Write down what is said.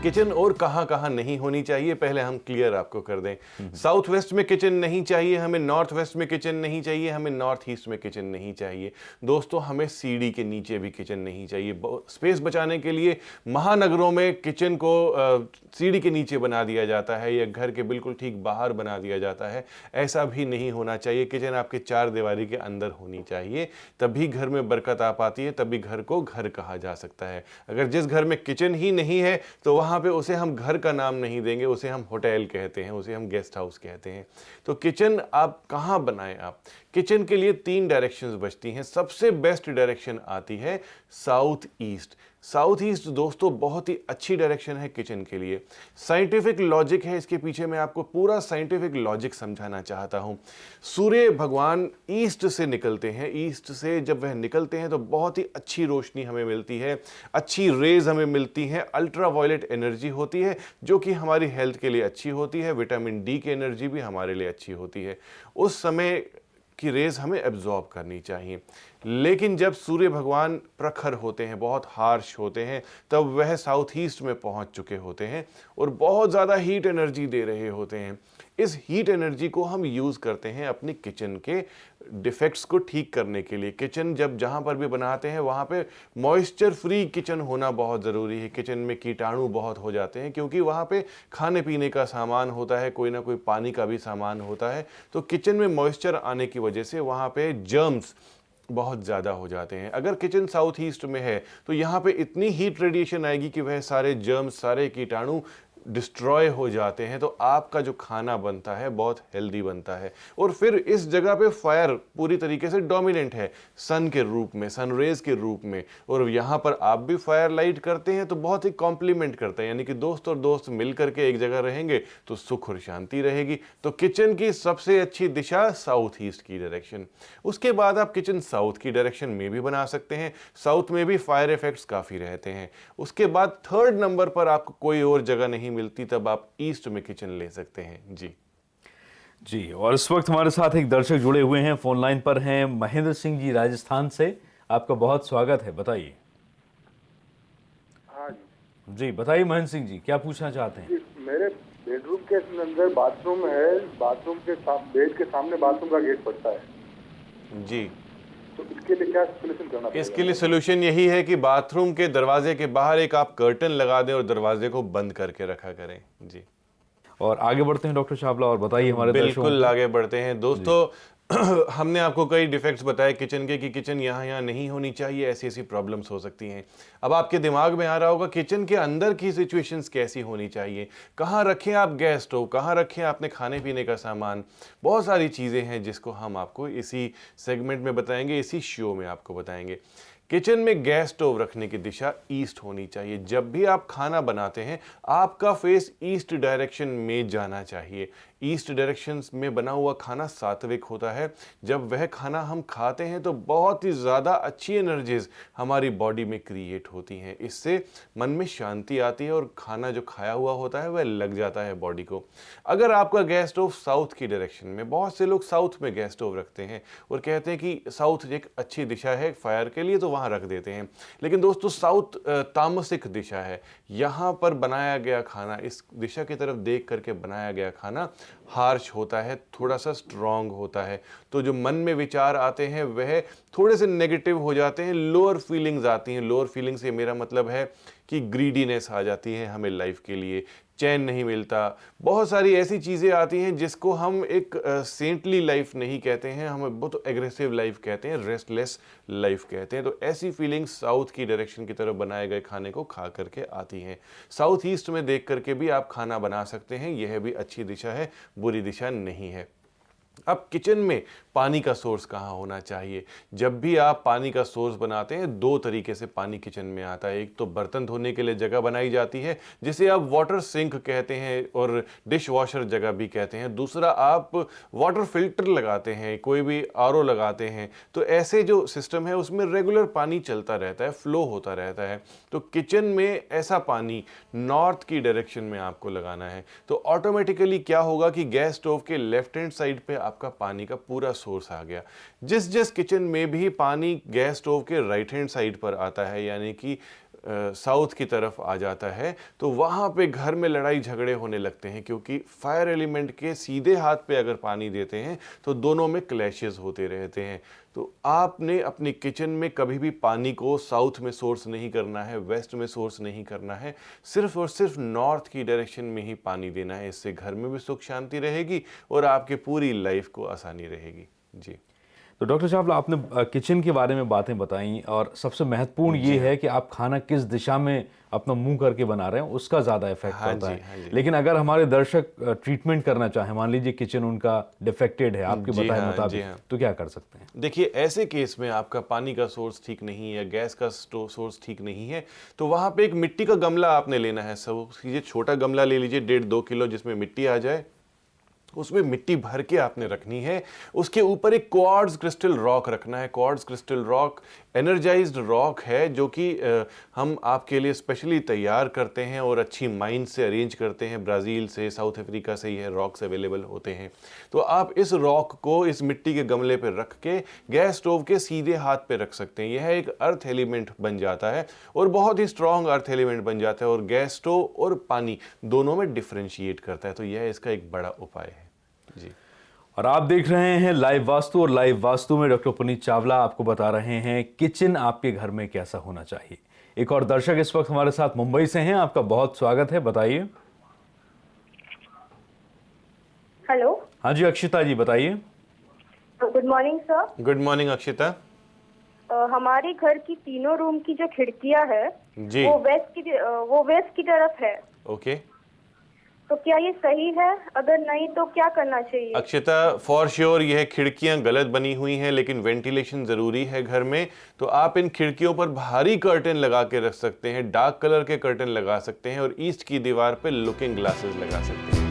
Kitchen और कहाँ कहाँ नहीं होनी चाहिए पहले हम क्लियर आपको कर दें। साउथ वेस्ट में किचन नहीं चाहिए हमें, नॉर्थ वेस्ट में किचन नहीं चाहिए हमें, नॉर्थ ईस्ट में किचन नहीं चाहिए। दोस्तों हमें सीढ़ी के नीचे भी किचन नहीं चाहिए। स्पेस बचाने के लिए महानगरों में किचन को सीढ़ी के नीचे बना दिया जाता है या घर के बिल्कुल ठीक बाहर बना दिया जाता है। ऐसा भी नहीं होना चाहिए। किचन आपके चार दीवारी के अंदर होनी चाहिए, तभी घर में बरकत आ पाती है, तभी घर को घर कहा जा सकता है। अगर जिस घर में किचन ही नहीं है तो वहाँ पे उसे हम घर का नाम नहीं देंगे, उसे हम होटल कहते हैं, उसे हम गेस्ट हाउस कहते हैं। तो किचन आप कहाँ बनाएं? आप किचन के लिए 3 डायरेक्शंस बचती हैं। सबसे बेस्ट डायरेक्शन आती है साउथ ईस्ट। साउथ ईस्ट दोस्तों बहुत ही अच्छी डायरेक्शन है किचन के लिए। साइंटिफिक लॉजिक है इसके पीछे, मैं आपको पूरा साइंटिफिक लॉजिक समझाना चाहता हूं। सूर्य भगवान ईस्ट से निकलते हैं। ईस्ट से जब वह निकलते हैं तो बहुत ही अच्छी रोशनी हमें मिलती है, अच्छी रेज हमें मिलती हैं, अल्ट्रा वायलेट एनर्जी होती है जो कि हमारी हेल्थ के लिए अच्छी होती है। विटामिन डी की एनर्जी भी हमारे लिए अच्छी होती है। उस समय की रेज हमें एब्जॉर्ब करनी चाहिए। लेकिन जब सूर्य भगवान प्रखर होते हैं, बहुत हार्श होते हैं, तब वह साउथ ईस्ट में पहुंच चुके होते हैं और बहुत ज़्यादा हीट एनर्जी दे रहे होते हैं। इस हीट एनर्जी को हम यूज़ करते हैं अपनी किचन के डिफेक्ट्स को ठीक करने के लिए। किचन जब जहाँ पर भी बनाते हैं वहाँ पे मॉइस्चर फ्री किचन होना बहुत ज़रूरी है। किचन में कीटाणु बहुत हो जाते हैं क्योंकि वहाँ पे खाने पीने का सामान होता है, कोई ना कोई पानी का भी सामान होता है। तो किचन में मॉइस्चर आने की वजह से वहाँ पे जर्म्स बहुत ज़्यादा हो जाते हैं। अगर किचन साउथ ईस्ट में है तो यहाँ पे इतनी हीट रेडिएशन आएगी कि वह सारे जर्म्स, सारे कीटाणु डिस्ट्रॉय हो जाते हैं। तो आपका जो खाना बनता है बहुत हेल्दी बनता है। और फिर इस जगह पे फायर पूरी तरीके से डोमिनेंट है सन के रूप में, सनरेज के रूप में, और यहाँ पर आप भी फायर लाइट करते हैं तो बहुत ही कॉम्प्लीमेंट करते हैं। यानी कि दोस्त और दोस्त मिल करके एक जगह रहेंगे तो सुख और शांति रहेगी। तो किचन की सबसे अच्छी दिशा साउथ ईस्ट की डायरेक्शन। उसके बाद आप किचन साउथ की डायरेक्शन में भी बना सकते हैं। साउथ में भी फायर इफेक्ट्स काफ़ी रहते हैं। उसके बाद 3rd नंबर पर आपको कोई और जगह नहीं मिलती, तब आप ईस्ट में किचन ले सकते हैं। जी, और इस वक्त हमारे साथ एक दर्शक जुड़े हुए हैं, फोन लाइन पर हैं महेंद्र सिंह जी राजस्थान से। आपका बहुत स्वागत है, बताइए। हाँ जी बताइए महेंद्र सिंह जी, क्या पूछना चाहते हैं? मेरे बेडरूम के अंदर बाथरूम है, बाथरूम के बेड के सामने बाथरूम का गेट पड़ता है जी, तो इसके लिए क्या सोल्यूशन करना पड़ेगा? इसके लिए सोल्यूशन यही है कि बाथरूम के दरवाजे के बाहर एक आप कर्टन लगा दें और दरवाजे को बंद करके रखा करें। जी, और आगे बढ़ते हैं डॉक्टर चावला, और बताइए हमारे बिल्कुल आगे बढ़ते हैं दोस्तों। हमने आपको कई डिफेक्ट्स बताए किचन के कि किचन यहाँ नहीं होनी चाहिए, ऐसी ऐसी प्रॉब्लम्स हो सकती हैं। अब आपके दिमाग में आ रहा होगा किचन के अंदर की सिचुएशंस कैसी होनी चाहिए, कहाँ रखें आप गैस स्टोव, कहाँ रखें आपने खाने पीने का सामान। बहुत सारी चीज़ें हैं जिसको हम आपको इसी सेगमेंट में बताएंगे, इसी शो में आपको बताएंगे। किचन में गैस स्टोव रखने की दिशा ईस्ट होनी चाहिए। जब भी आप खाना बनाते हैं आपका फेस ईस्ट डायरेक्शन में जाना चाहिए। ईस्ट डायरेक्शन में बना हुआ खाना सात्विक होता है। जब वह खाना हम खाते हैं तो बहुत ही ज़्यादा अच्छी एनर्जीज हमारी बॉडी में क्रिएट होती हैं। इससे मन में शांति आती है और खाना जो खाया हुआ होता है वह लग जाता है बॉडी को। अगर आपका गैस स्टोव साउथ की डायरेक्शन में, बहुत से लोग साउथ में गैस स्टोव रखते हैं और कहते हैं कि साउथ एक अच्छी दिशा है फायर के लिए, तो वहाँ रख देते हैं। लेकिन दोस्तों साउथ तामसिक दिशा है। यहाँ पर बनाया गया खाना, इस दिशा की तरफ देख करके बनाया गया खाना हार्श होता है, थोड़ा सा स्ट्रॉन्ग होता है। तो जो मन में विचार आते हैं वह थोड़े से नेगेटिव हो जाते हैं, लोअर फीलिंग्स आती हैं। लोअर फीलिंग से मेरा मतलब है कि ग्रीडीनेस आ जाती है, हमें लाइफ के लिए चैन नहीं मिलता। बहुत सारी ऐसी चीज़ें आती हैं जिसको हम एक सेंटली लाइफ नहीं कहते हैं, हम बहुत एग्रेसिव लाइफ कहते हैं, रेस्टलेस लाइफ कहते हैं। तो ऐसी फीलिंग्स साउथ की डायरेक्शन की तरफ बनाए गए खाने को खा करके आती हैं। साउथ ईस्ट में देख करके भी आप खाना बना सकते हैं, यह भी अच्छी दिशा है, बुरी दिशा नहीं है। अब किचन में पानी का सोर्स कहाँ होना चाहिए? जब भी आप पानी का सोर्स बनाते हैं 2 तरीके से पानी किचन में आता है। एक तो बर्तन धोने के लिए जगह बनाई जाती है जिसे आप वाटर सिंक कहते हैं और डिश वॉशर जगह भी कहते हैं। दूसरा आप वाटर फिल्टर लगाते हैं, कोई भी आरओ लगाते हैं। तो ऐसे जो सिस्टम है उसमें रेगुलर पानी चलता रहता है, फ्लो होता रहता है। तो किचन में ऐसा पानी नॉर्थ की डायरेक्शन में आपको लगाना है। तो ऑटोमेटिकली क्या होगा कि गैस स्टोव के लेफ्ट हैंड साइड पे आपका पानी का पूरा सोर्स आ गया। जिस जिस किचन में भी पानी गैस स्टोव के राइट हैंड साइड पर आता है, यानी कि साउथ की तरफ आ जाता है तो वहाँ पे घर में लड़ाई झगड़े होने लगते हैं, क्योंकि फायर एलिमेंट के सीधे हाथ पे अगर पानी देते हैं तो दोनों में क्लैशेस होते रहते हैं। तो आपने अपनी किचन में कभी भी पानी को साउथ में सोर्स नहीं करना है, वेस्ट में सोर्स नहीं करना है, सिर्फ और सिर्फ नॉर्थ की डायरेक्शन में ही पानी देना है। इससे घर में भी सुख शांति रहेगी और आपके पूरी लाइफ को आसानी रहेगी। जी। तो डॉक्टर चावला, आपने किचन के बारे में बातें बताई और सबसे महत्वपूर्ण ये है कि आप खाना किस दिशा में अपना मुंह करके बना रहे हैं उसका ज़्यादा इफेक्ट पड़ता है। लेकिन अगर हमारे दर्शक ट्रीटमेंट करना चाहें, मान लीजिए किचन उनका डिफेक्टेड है आपके बताए मुताबिक, तो क्या कर सकते हैं? देखिए, ऐसे केस में आपका पानी का सोर्स ठीक नहीं है, गैस का सोर्स ठीक नहीं है, तो वहाँ पे एक मिट्टी का गमला आपने लेना है। सब ये छोटा गमला ले लीजिए 1.5-2 किलो, जिसमें मिट्टी आ जाए, उसमें मिट्टी भर के आपने रखनी है। उसके ऊपर एक क्वार्ट्ज क्रिस्टल रॉक रखना है। Quartz crystal rock energised rock है, जो कि हम आपके लिए स्पेशली तैयार करते हैं और अच्छी माइन से अरेंज करते हैं। ब्राज़ील से, साउथ अफ्रीका से ये रॉक्स अवेलेबल होते हैं। तो आप इस रॉक को इस मिट्टी के गमले पर रख के गैस स्टोव के सीधे हाथ पे रख सकते हैं। यह एक अर्थ एलिमेंट बन जाता है और बहुत ही स्ट्रॉन्ग अर्थ एलिमेंट बन जाता है और गैस स्टोव और पानी दोनों में डिफ्रेंशिएट करता है। तो यह इसका एक बड़ा उपाय है। जी। और आप देख रहे हैं लाइव वास्तु, और लाइव वास्तु में डॉक्टर पुनीत चावला आपको बता रहे हैं किचन आपके घर में कैसा होना चाहिए। एक और दर्शक इस वक्त हमारे साथ मुंबई से हैं, आपका बहुत स्वागत है, बताइए। हेलो। हाँ जी, अक्षिता जी बताइए। Good morning sir. Good morning Akshita. हमारे घर की तीनों रूम की जो खिड़कियां है जी, वो वेस्ट की तरफ है। ओके। तो क्या ये सही है? अगर नहीं तो क्या करना चाहिए? अक्षिता, फॉर श्योर यह खिड़कियां गलत बनी हुई हैं, लेकिन वेंटिलेशन जरूरी है घर में। तो आप इन खिड़कियों पर भारी कर्टन लगा के रख सकते हैं, डार्क कलर के कर्टन लगा सकते हैं और ईस्ट की दीवार पे लुकिंग ग्लासेस लगा सकते हैं।